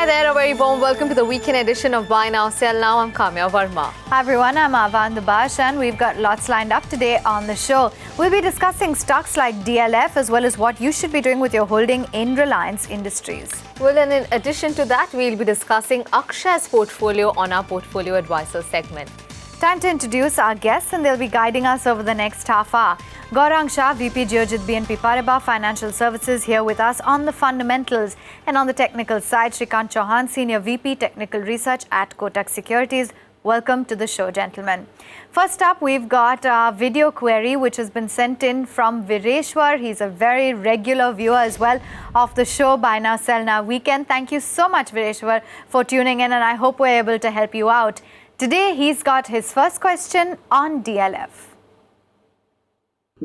there, a very warm welcome to the weekend edition of Buy Now, Sell Now. I'm Kamya Verma. Hi everyone, I'm Avan Dabash and we've got lots lined up today on the show. We'll be discussing stocks like DLF as well as what you should be doing with your holding in Reliance Industries. Well, and in addition to that, we'll be discussing Akshay's portfolio on our Portfolio Advisor segment. Time to introduce our guests and they'll be guiding us over the next half hour. Gaurang Shah, VP Geojit BNP Paribas Financial Services, here with us on the fundamentals. And on the technical side, Shrikant Chouhan, Senior VP Technical Research at Kotak Securities. Welcome to the show, gentlemen. First up, we've got a video query which has been sent in from Vireshwar. He's a very regular viewer as well of the show Buy Now, Sell Now Weekend. Thank you so much, Vireshwar, for tuning in, and I hope we're able to help you out. Today, he's got his first question on DLF.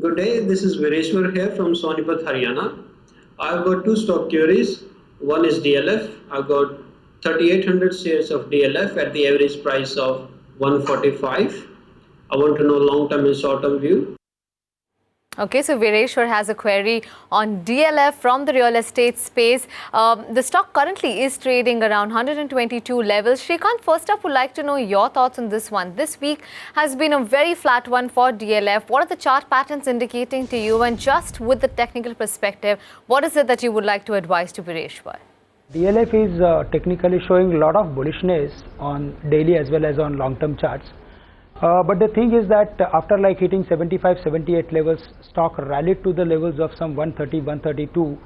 Good day, this is Vireshwar here from Sonipat, Haryana. I've got two stock queries. One is DLF. I've got 3,800 shares of DLF at the average price of 145. I want to know long-term and short-term view. Okay, so Vireshwar has a query on DLF from the real estate space. The stock currently is trading around 122 levels. Shrikant, first up, would like to know your thoughts on this one. This week has been a very flat one for DLF. What are the chart patterns indicating to you? And just with the technical perspective, what is it that you would like to advise to Vireshwar? DLF is technically showing a lot of bullishness on daily as well as on long-term charts. But the thing is that after like hitting 75, 78 levels, stock rallied to the levels of some 130, 132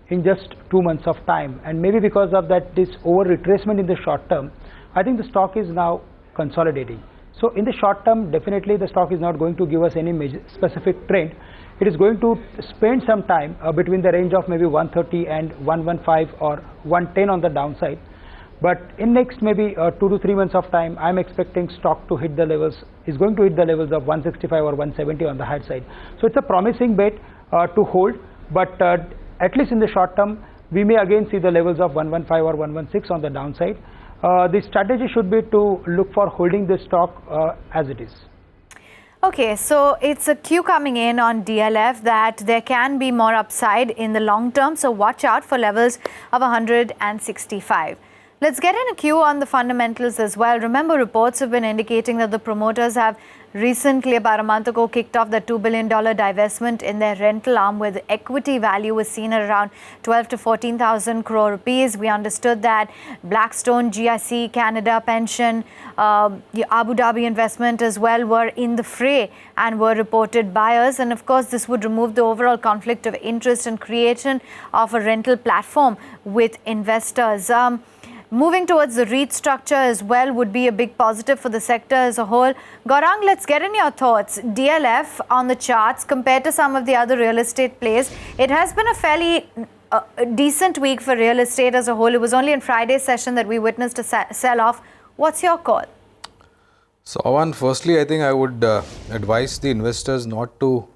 in just 2 months of time. And maybe because of that, this over retracement in the short term, I think the stock is now consolidating. So in the short term, definitely the stock is not going to give us any major specific trend. It is going to spend some time between the range of maybe 130 and 115 or 110 on the downside. But in next maybe 2 to 3 months of time, I'm expecting stock to hit the levels, is going to hit the levels of 165 or 170 on the high side. So it's a promising bet to hold, but at least in the short term, we may again see the levels of 115 or 116 on the downside. The strategy should be to look for holding the stock as it is. Okay, so it's a cue coming in on DLF that there can be more upside in the long term. So watch out for levels of 165. Let's get in a queue on the fundamentals as well. Remember, reports have been indicating that the promoters have recently, about a month ago, kicked off the $2 billion divestment in their rental arm, where the equity value was seen at around 12 to 14,000 crore rupees. We understood that Blackstone, GIC, Canada Pension, the Abu Dhabi investment as well were in the fray and were reported buyers. And of course, this would remove the overall conflict of interest and creation of a rental platform with investors. Moving towards the REIT structure as well would be a big positive for the sector as a whole. Gaurang, let's get in your thoughts. DLF on the charts compared to some of the other real estate plays. It has been a fairly decent week for real estate as a whole. It was only in Friday's session that we witnessed a sell-off. What's your call? So, Avan, firstly, I think I would advise the investors not to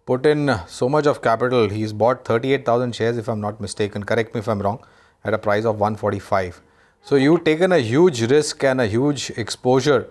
put in so much of capital. He's bought 38,000 shares, if I'm not mistaken. Correct me if I'm wrong, at a price of 145. So you've taken a huge risk and a huge exposure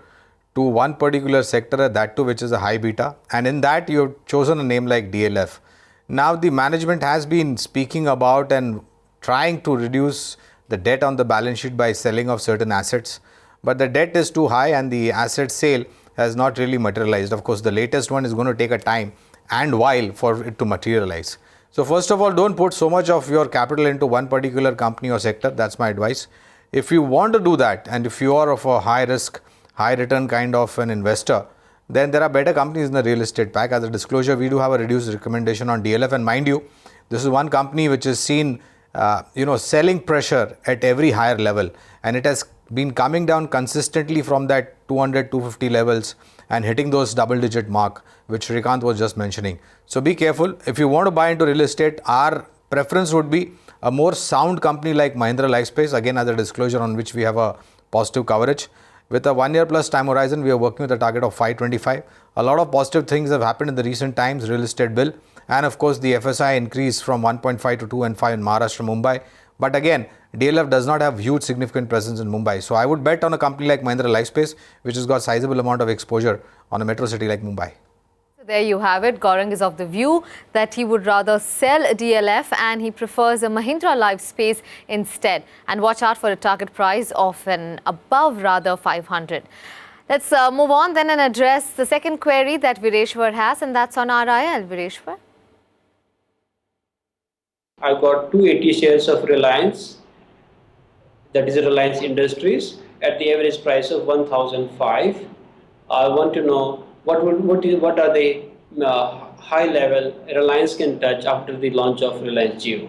to one particular sector, that too which is a high beta, and in that you've chosen a name like DLF. Now the management has been speaking about and trying to reduce the debt on the balance sheet by selling of certain assets, but the debt is too high and the asset sale has not really materialized. Of course, the latest one is going to take a time and while for it to materialize. So first of all, don't put so much of your capital into one particular company or sector. That's my advice. If you want to do that, and if you are of a high risk, high return kind of an investor, then there are better companies in the real estate pack. As a disclosure, we do have a reduced recommendation on DLF, and mind you, this is one company which has seen selling pressure at every higher level, and it has been coming down consistently from that 200, 250 levels and hitting those double-digit mark, which Shrikant was just mentioning. So be careful. If you want to buy into real estate, our preference would be a more sound company like Mahindra Lifespace, again as a disclosure on which we have a positive coverage. With a 1 year plus time horizon, we are working with a target of 525. A lot of positive things have happened in the recent times, real estate bill, and of course the FSI increase from 1.5 to 2 and 5 in Maharashtra, Mumbai. But again, DLF does not have huge significant presence in Mumbai. So I would bet on a company like Mahindra Lifespace, which has got sizable amount of exposure on a metro city like Mumbai. There you have it. Gaurang is of the view that he would rather sell DLF and he prefers a Mahindra Life Space instead. And watch out for a target price of an above rather 500. Let's move on then and address the second query that Vireshwar has, and that's on RIL. Vireshwar. I've got 280 shares of Reliance, that is Reliance Industries, at the average price of 1,005. I want to know what are the high level Reliance can touch after the launch of Reliance Jio.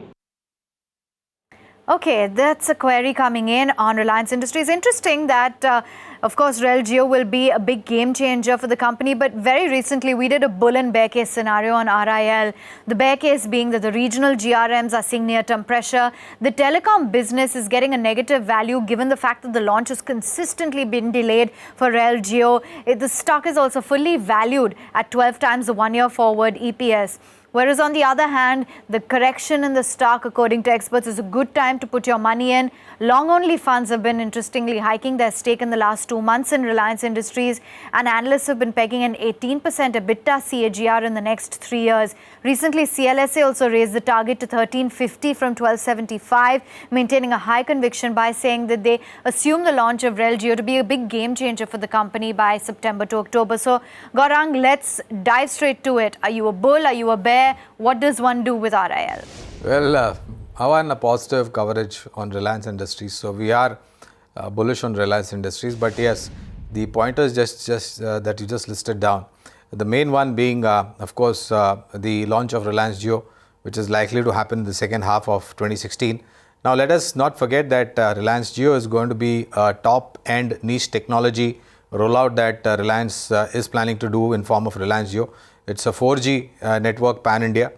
Okay, that's a query coming in on Reliance Industries. Interesting that, of course, RIL Jio will be a big game changer for the company. But very recently, we did a bull and bear case scenario on RIL. The bear case being that the regional GRMs are seeing near-term pressure. The telecom business is getting a negative value given the fact that the launch has consistently been delayed for RIL Jio. The stock is also fully valued at 12 times the one-year forward EPS. Whereas on the other hand, the correction in the stock, according to experts, is a good time to put your money in. Long-only funds have been interestingly hiking their stake in the last 2 months in Reliance Industries, and analysts have been pegging an 18% EBITDA CAGR in the next 3 years. Recently, CLSA also raised the target to 1350 from 1275, maintaining a high conviction by saying that they assume the launch of RIL Jio to be a big game changer for the company by September to October. So, Gaurang, let's dive straight to it. Are you a bull? Are you a bear? What does one do with RIL? Well, I want a positive coverage on Reliance Industries. So we are bullish on Reliance Industries. But yes, the pointers just that you just listed down. The main one being, of course, the launch of Reliance Jio, which is likely to happen in the second half of 2016. Now, let us not forget that Reliance Jio is going to be a top-end niche technology rollout that Reliance is planning to do in form of Reliance Jio. It's a 4G network pan-India.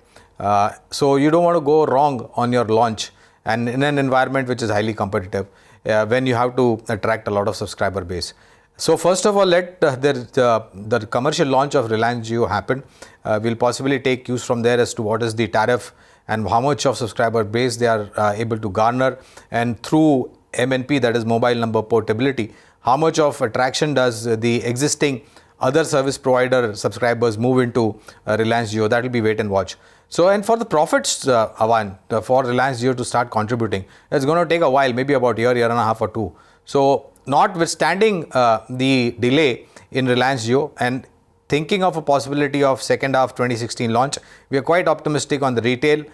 So you don't want to go wrong on your launch and in an environment which is highly competitive when you have to attract a lot of subscriber base. So first of all, let the commercial launch of Reliance Jio happen. We'll possibly take cues from there as to what is the tariff and how much of subscriber base they are able to garner, and through MNP, that is mobile number portability, how much of attraction does the existing other service provider subscribers move into Reliance Jio. That will be wait and watch. So, and for the profits, for Reliance Jio to start contributing, it's going to take a while, maybe about a year and a half or two. So, notwithstanding the delay in Reliance Jio and thinking of a possibility of second half 2016 launch, we are quite optimistic on the retail,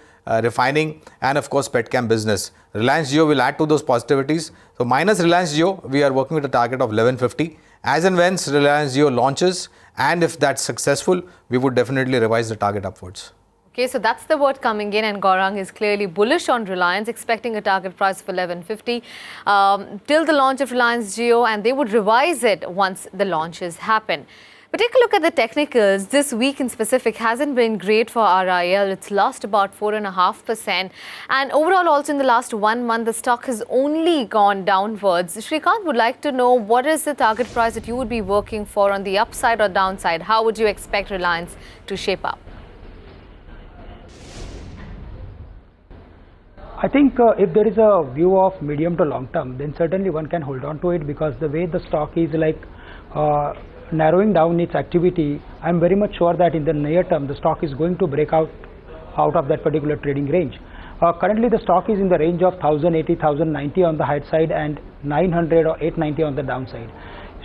refining, and of course petchem business. Reliance Jio will add to those positivities. So minus Reliance Jio, we are working with a target of 1150. As and when Reliance Jio launches, and if that's successful, we would definitely revise the target upwards. Okay, so that's the word coming in, and Gaurang is clearly bullish on Reliance, expecting a target price of 1150 till the launch of Reliance Jio, and they would revise it once the launches happen. But take a look at the technicals. This week in specific hasn't been great for RIL. It's lost about 4.5%. And overall, also in the last 1 month, the stock has only gone downwards. Shrikant would like to know, what is the target price that you would be working for on the upside or downside? How would you expect Reliance to shape up? I think if there is a view of medium to long term, then certainly one can hold on to it, because the way the stock is like narrowing down its activity, I am very much sure that in the near term the stock is going to break out of that particular trading range. Currently the stock is in the range of 1080, 1090 on the high side and 900 or 890 on the downside.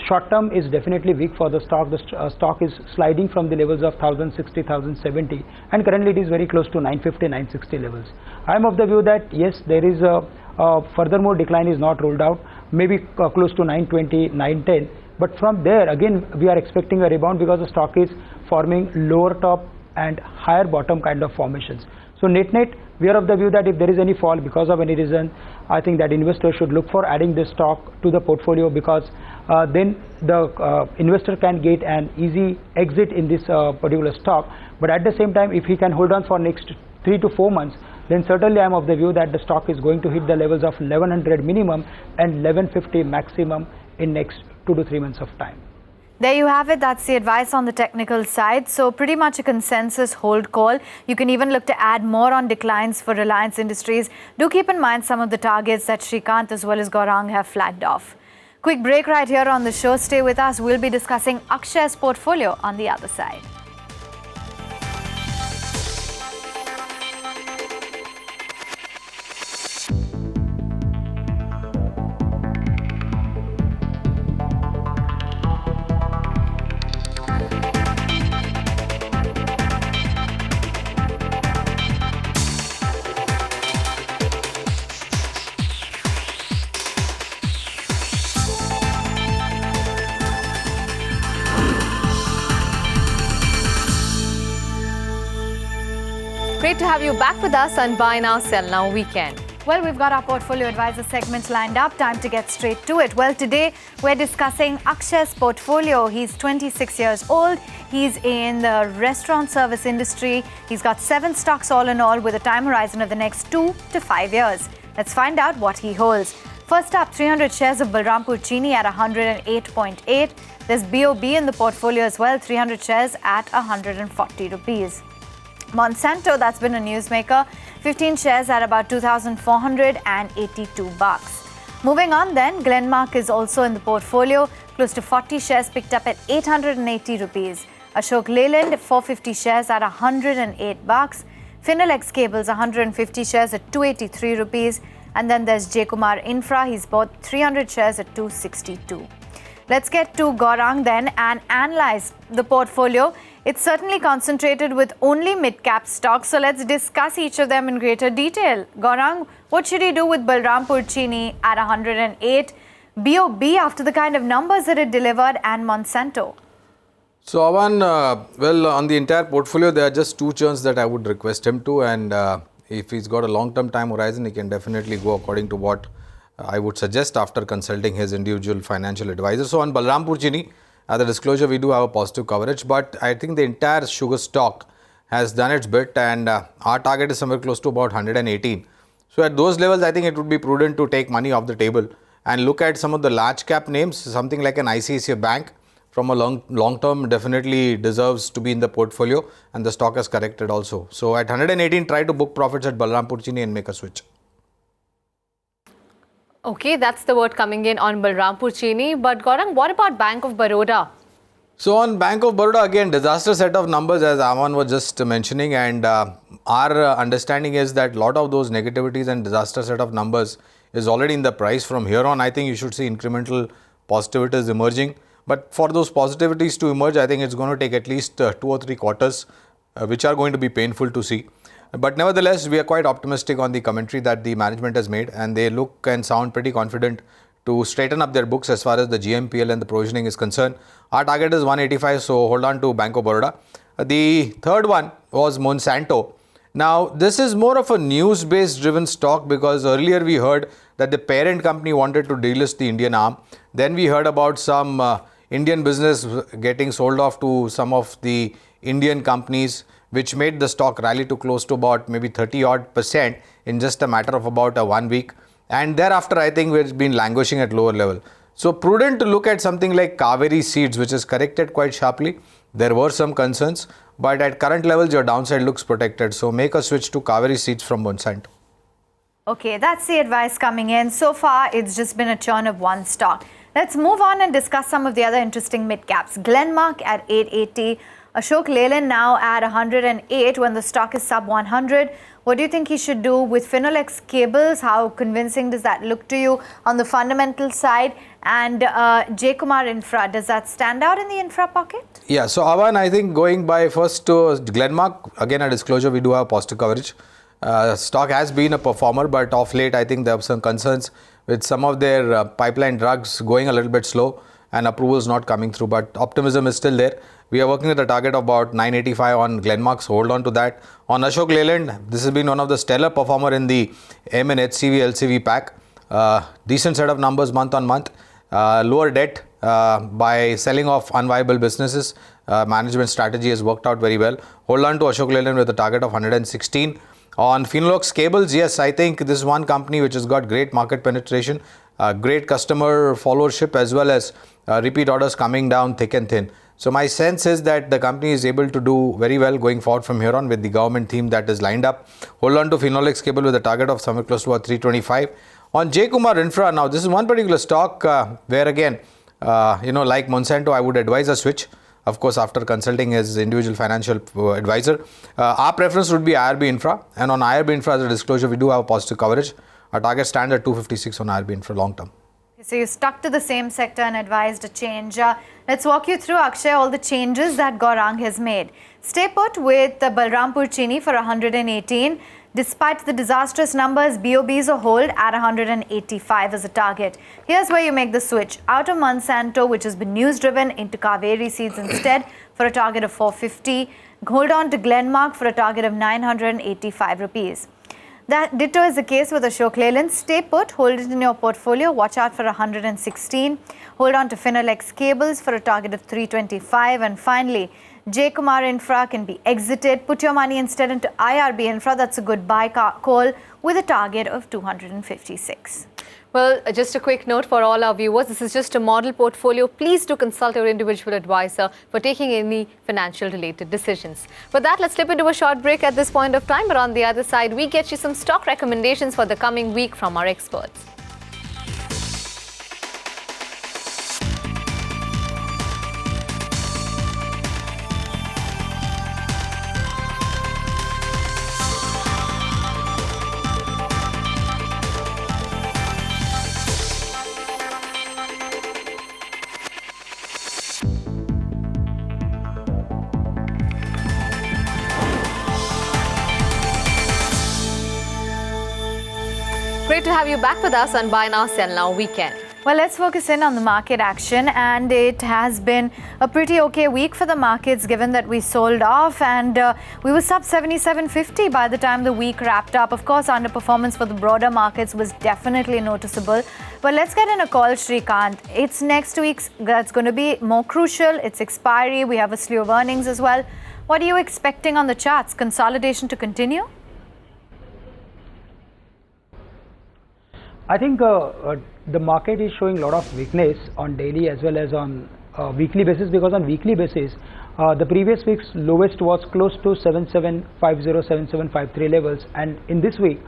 Short term is definitely weak for the stock. The stock is sliding from the levels of 1060, 1070, and currently it is very close to 950, 960 levels. I am of the view that yes, there is a furthermore decline is not ruled out, maybe close to 920, 910. But from there again we are expecting a rebound, because the stock is forming lower top and higher bottom kind of formations. So net we are of the view that if there is any fall because of any reason, I think that investors should look for adding this stock to the portfolio, because then the investor can get an easy exit in this particular stock. But at the same time, if he can hold on for next 3 to 4 months, then certainly I am of the view that the stock is going to hit the levels of 1100 minimum and 1150 maximum in next 2 to 3 months of time. There you have it. That's the advice on the technical side. So pretty much a consensus hold call. You can even look to add more on declines for Reliance Industries. Do keep in mind some of the targets that Shrikant as well as Gaurang have flagged off. Quick break right here on the show. Stay with us. We'll be discussing Akshay's portfolio on the other side. great to have you back with us on Buy Now, Sell Now Weekend. Well, we've got our portfolio advisor segment lined up. Time to get straight to it. Well, today we're discussing Akshay's portfolio. He's 26 years old. He's in the restaurant service industry. He's got 7 stocks all in all with a time horizon of the next 2 to 5 years. Let's find out what he holds. First up, 300 shares of Balrampur Chini at 108.8. There's BOB in the portfolio as well, 300 shares at 140 rupees. Monsanto, that's been a newsmaker, 15 shares at about 2,482 bucks. Moving on then, Glenmark is also in the portfolio, close to 40 shares picked up at 880 rupees. Ashok Leyland, 450 shares at 108 bucks. Finolex Cables, 150 shares at 283 rupees. And then there's J. Kumar Infra, he's bought 300 shares at 262. Let's get to Gaurang then and analyze the portfolio. It's certainly concentrated with only mid-cap stocks, so let's discuss each of them in greater detail. Gaurang, what should he do with Balrampur Chini at 108, BOB after the kind of numbers that it delivered, and Monsanto? So Avan, well, on the entire portfolio, there are just 2 churns that I would request him to, and if he's got a long-term time horizon, he can definitely go according to what I would suggest after consulting his individual financial advisor. So on Balrampur Chini, the disclosure, we do have a positive coverage, but I think the entire sugar stock has done its bit, and our target is somewhere close to about 118. So at those levels, I think it would be prudent to take money off the table and look at some of the large cap names. Something like an ICICI Bank from a long term definitely deserves to be in the portfolio, and the stock has corrected also. So at 118, try to book profits at Balrampur Chini and make a switch. Okay, that's the word coming in on Balrampur Chini. But Gaurang, what about Bank of Baroda? So on Bank of Baroda, again, disaster set of numbers as Aman was just mentioning, and our understanding is that a lot of those negativities and disaster set of numbers is already in the price. From here on, I think you should see incremental positivities emerging. But for those positivities to emerge, I think it's going to take at least 2 or 3 quarters, which are going to be painful to see. But nevertheless, we are quite optimistic on the commentary that the management has made, and they look and sound pretty confident to straighten up their books as far as the GMPL and the provisioning is concerned. Our target is 185, so hold on to Bank of Baroda. The third one was Monsanto. Now, this is more of a news-based driven stock, because earlier we heard that the parent company wanted to delist the Indian arm. Then we heard about some Indian business getting sold off to some of the Indian companies, which made the stock rally to close to about maybe 30% in just a matter of about 1 week. And thereafter, I think we've been languishing at lower level. So prudent to look at something like Kaveri Seeds, which is corrected quite sharply. There were some concerns, but at current levels, your downside looks protected. So make a switch to Kaveri Seeds from Monsanto. Okay, that's the advice coming in. So far, it's just been a churn of one stock. Let's move on and discuss some of the other interesting mid-caps. Glenmark at 880. Ashok Leyland now at 108 when the stock is sub 100. What do you think he should do with Finolex Cables? How convincing does that look to you on the fundamental side? And J. Kumar Infra, does that stand out in the infra pocket? Yeah, so Avan, I think going by first to Glenmark, again a disclosure, we do have positive coverage. Stock has been a performer, but of late I think there are some concerns with some of their pipeline drugs going a little bit slow and approvals not coming through, but optimism is still there. We are working with a target of about 985 on Glenmark, so hold on to that. On Ashok Leyland, this has been one of the stellar performer in the M and HCV LCV pack. Decent set of numbers month on month. Lower debt by selling off unviable businesses. Management strategy has worked out very well. Hold on to Ashok Leyland with a target of 116. On Finolex Cables, yes, I think this is one company which has got great market penetration, great customer followership, as well as repeat orders coming down thick and thin. So my sense is that the company is able to do very well going forward from here on with the government theme that is lined up. Hold on to Finolex Cable with a target of somewhere close to about 325. On J. Kumar Infra, now this is one particular stock where again, like Monsanto, I would advise a switch. Of course, after consulting his individual financial advisor. Our preference would be IRB Infra, and on IRB Infra, as a disclosure, we do have positive coverage. Our target stands at 256 on IRB Infra long term. So you stuck to the same sector and advised a change. Let's walk you through, Akshay, all the changes that Gaurang has made. Stay put with the Balrampur Chini for 118. Despite the disastrous numbers, BOB is a hold at 185 as a target. Here's where you make the switch. Out of Monsanto, which has been news-driven, into Kaveri Seeds instead for a target of 450. Hold on to Glenmark for a target of 985 rupees. That ditto is the case with Ashok Leyland. Stay put, hold it in your portfolio, watch out for 116. Hold on to Finolex Cables for a target of 325. And finally, J Kumar Infra can be exited. Put your money instead into IRB Infra. That's a good buy call with a target of 256. Well, just a quick note for all our viewers. This is just a model portfolio. Please do consult your individual advisor for taking any financial related decisions. For that, let's slip into a short break at this point of time. But on the other side, we get you some stock recommendations for the coming week from our experts. Great to have you back with us on Buy Now, Sell Now weekend. Well, let's focus in on the market action, and it has been a pretty okay week for the markets given that we sold off and we were sub 77.50 by the time the week wrapped up. Of course, underperformance for the broader markets was definitely noticeable. But let's get in a call, Shrikant. It's next week that's going to be more crucial. It's expiry. We have a slew of earnings as well. What are you expecting on the charts? Consolidation to continue? I think the market is showing a lot of weakness on daily as well as on weekly basis, because on weekly basis the previous week's lowest was close to 7750, 7753 levels, and in this week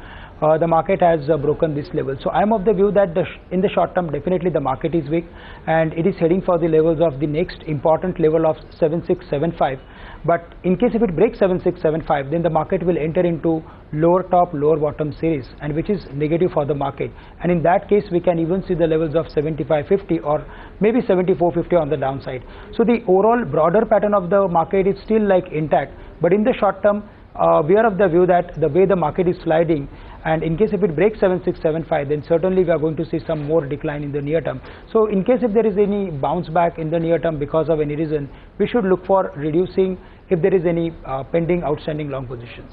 the market has broken this level. So I am of the view that in the short term definitely the market is weak and it is heading for the levels of the next important level of 7675. But in case if it breaks 7675, then the market will enter into lower top, lower bottom series, and which is negative for the market. And in that case, we can even see the levels of 7550 or maybe 7450 on the downside. So the overall broader pattern of the market is still like intact. But in the short term, we are of the view that the way the market is sliding, and in case if it breaks 7675, then certainly we are going to see some more decline in the near term. So in case if there is any bounce back in the near term because of any reason, we should look for reducing if there is any pending outstanding long positions.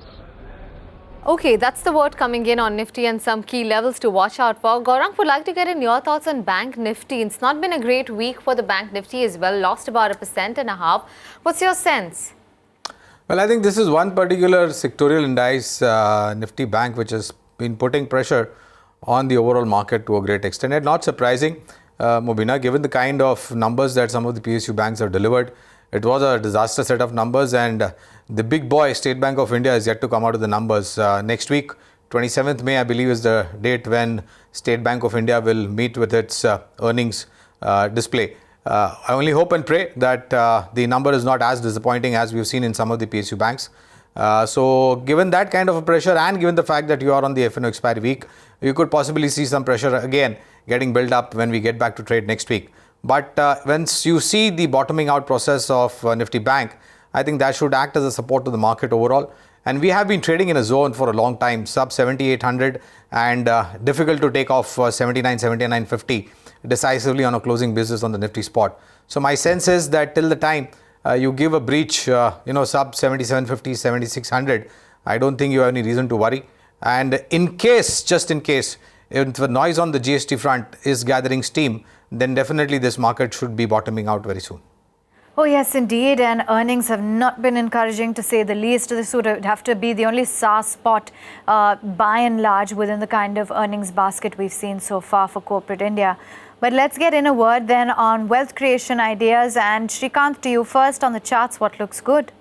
Okay, that's the word coming in on Nifty and some key levels to watch out for. Gaurang, would like to get in your thoughts on Bank Nifty. It's not been a great week for the Bank Nifty as well, lost about 1.5%. What's your sense? Well, I think this is one particular sectorial indice, Nifty Bank, which has been putting pressure on the overall market to a great extent. And not surprising, Mobina, given the kind of numbers that some of the PSU banks have delivered. It was a disaster set of numbers, and the big boy, State Bank of India, is yet to come out of the numbers. Next week, 27th May, I believe, is the date when State Bank of India will meet with its earnings display. I only hope and pray that the number is not as disappointing as we've seen in some of the PSU banks. So given that kind of a pressure and given the fact that you are on the FNO expiry week, you could possibly see some pressure again getting built up when we get back to trade next week. But once you see the bottoming out process of Nifty Bank, I think that should act as a support to the market overall. And we have been trading in a zone for a long time, sub 7800, and difficult to take off 79, 79.50 decisively on a closing basis on the Nifty spot. So my sense is that till the time you give a breach, sub 7750, 7600, I don't think you have any reason to worry. And in case, just in case, if the noise on the GST front is gathering steam, then definitely this market should be bottoming out very soon. Oh yes, indeed, and earnings have not been encouraging to say the least. This would have to be the only SaaS spot by and large within the kind of earnings basket we've seen so far for corporate India. But let's get in a word then on wealth creation ideas, and Shrikant, to you first on the charts, what looks good?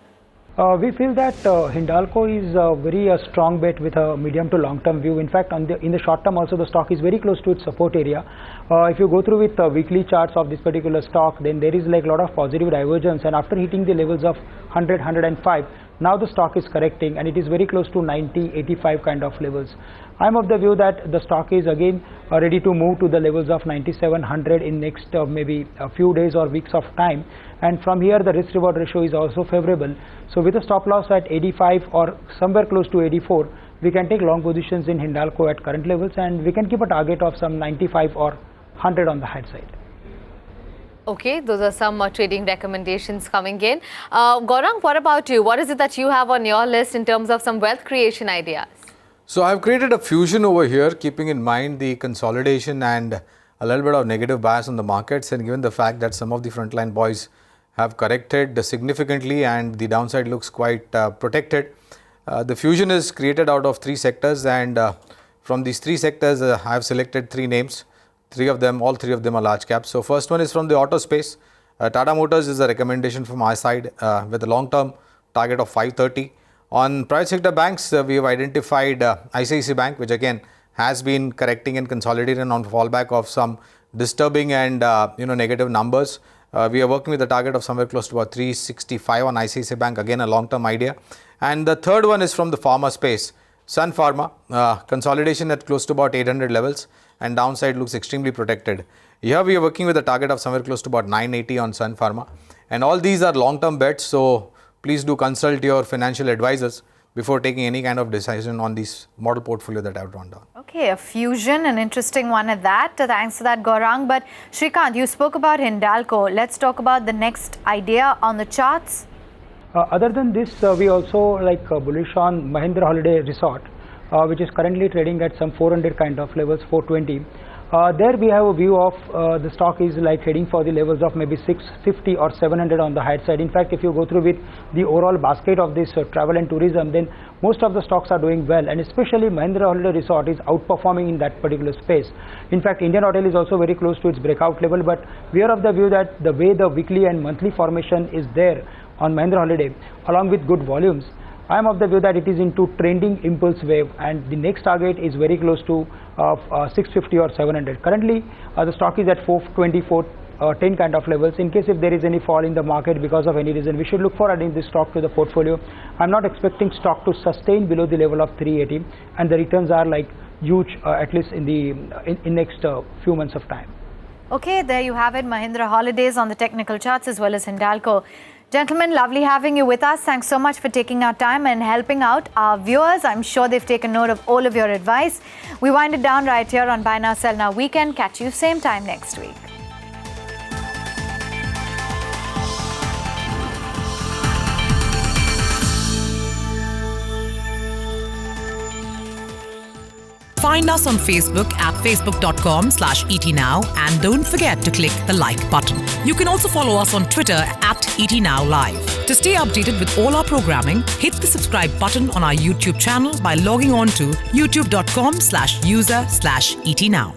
We feel that Hindalco is a very strong bet with a medium to long term view. In fact, in the short term also the stock is very close to its support area. If you go through with weekly charts of this particular stock, then there is like a lot of positive divergence, and after hitting the levels of 100, 105, now the stock is correcting and it is very close to 90, 85 kind of levels. I am of the view that the stock is again ready to move to the levels of 9700 in next maybe a few days or weeks of time, and from here the risk reward ratio is also favorable. So with a stop loss at 85 or somewhere close to 84, we can take long positions in Hindalco at current levels, and we can keep a target of some 95 or 100 on the high side. Okay, those are some trading recommendations coming in. Gaurang, what about you? What is it that you have on your list in terms of some wealth creation ideas? So I've created a fusion over here, keeping in mind the consolidation and a little bit of negative bias on the markets, and given the fact that some of the frontline boys have corrected significantly and the downside looks quite protected. The fusion is created out of 3 sectors, and from these 3 sectors I have selected 3 names. All three of them are large caps. So first one is from the auto space. Tata Motors is a recommendation from our side with a long-term target of 530. On private sector banks, we have identified ICICI Bank, which again has been correcting and consolidating on fallback of some disturbing and negative numbers. We are working with a target of somewhere close to about 365 on ICICI Bank, again a long-term idea. And the third one is from the pharma space. Sun Pharma, consolidation at close to about 800 levels and downside looks extremely protected. Here we are working with a target of somewhere close to about 980 on Sun Pharma. And all these are long-term bets, so please do consult your financial advisors before taking any kind of decision on this model portfolio that I have drawn down. Okay, a fusion, an interesting one at that. Thanks for that, Gaurang. But Shrikant, you spoke about Hindalco. Let's talk about the next idea on the charts. Other than this, we also bullish on Mahindra Holiday Resort, which is currently trading at some 400 kind of levels, 420. There we have a view of the stock is heading for the levels of maybe 650 or 700 on the high side. In fact, if you go through with the overall basket of this travel and tourism, then most of the stocks are doing well, and especially Mahindra Holiday Resort is outperforming in that particular space. In fact, Indian Hotel is also very close to its breakout level, but we are of the view that the way the weekly and monthly formation is there on Mahindra Holiday, along with good volumes, I am of the view that it is into trending impulse wave, and the next target is very close to 650 or 700. Currently, the stock is at 420, 410 kind of levels. In case if there is any fall in the market because of any reason, we should look for adding this stock to the portfolio. I am not expecting stock to sustain below the level of 380, and the returns are huge, at least in the next few months of time. Okay, there you have it, Mahindra Holidays on the technical charts as well as Hindalco. Gentlemen, lovely having you with us. Thanks so much for taking our time and helping out our viewers. I'm sure they've taken note of all of your advice. We wind it down right here on Buy Now, Sell Now Weekend. Catch you same time next week. Find us on Facebook at facebook.com/ETNow and don't forget to click the like button. You can also follow us on Twitter at ETNowLive. To stay updated with all our programming, hit the subscribe button on our YouTube channel by logging on to youtube.com/user/ETNow.